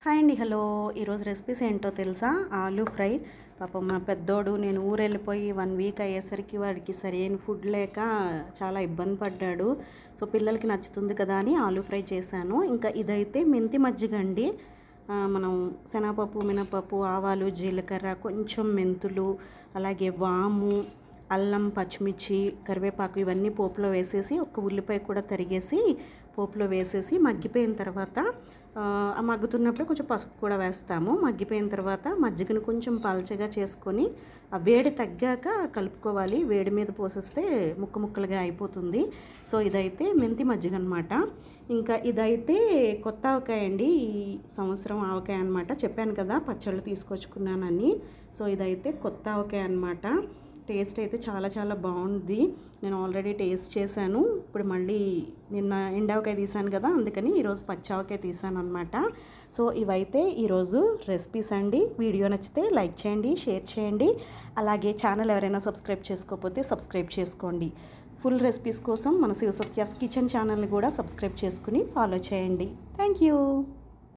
Hi అండి, hello. ఈరోజు recipes ఏంటో తెలుసా? ఆలూ ఫ్రై. పాపం మా పెద్దోడు నేను ఊరు వెళ్ళిపోయి 1 వీక్ అయ్యేసరికి వాడికి సరైన ఫుడ్ లేక చాలా ఇబ్బంది పడ్డాడు. సో పిల్లలకి నచ్చుతుంది కదా అని ఆలూ ఫ్రై చేశాను. ఇంకా ఇదైతే మెంతి మజ్జిగ అండి. మనం శనగపప్పు, మినపప్పు, ఆవాలు, జీలకర్ర, కొంచెం మెంతులు, అలాగే వాము, అల్లం, పచ్చిమిర్చి, కరివేపాకు ఇవన్నీ పోపులో వేసేసి ఒక ఉల్లిపాయ కూడా తరిగేసి పోపులో వేసేసి మగ్గిపోయిన తర్వాత మగ్గుతున్నప్పుడే కొంచెం పసుపు కూడా వేస్తాము. మగ్గిపోయిన తర్వాత మజ్జిగను కొంచెం పల్చగా చేసుకొని ఆ వేడి తగ్గాక కలుపుకోవాలి. వేడి మీద పోసేస్తే ముక్క ముక్కలుగా అయిపోతుంది. సో ఇదైతే మెంతి మజ్జిగ అనమాట. ఇంకా ఇదైతే కొత్త ఆవకాయ అండి. ఈ సంవత్సరం ఆవకాయ అనమాట. చెప్పాను కదా పచ్చళ్ళు తీసుకొచ్చుకున్నానని. సో ఇదైతే కొత్త ఆవకాయ అనమాట. టేస్ట్ అయితే చాలా చాలా బాగుంది. నేను ఆల్రెడీ టేస్ట్ చేశాను. ఇప్పుడు మళ్ళీ నిన్న ఎండావకాయ తీసాను కదా, అందుకని ఈరోజు పచ్చావకాయ తీసాను అనమాట. సో ఇవైతే ఈరోజు రెసిపీస్ అండి. వీడియో నచ్చితే లైక్ చేయండి, షేర్ చేయండి. అలాగే ఛానల్ ఎవరైనా సబ్స్క్రైబ్ చేసుకోకపోతే సబ్స్క్రైబ్ చేసుకోండి. ఫుల్ రెసిపీస్ కోసం మన శివసత్యాస్ కిచెన్ ఛానల్ని కూడా సబ్స్క్రైబ్ చేసుకుని ఫాలో చేయండి. Thank you.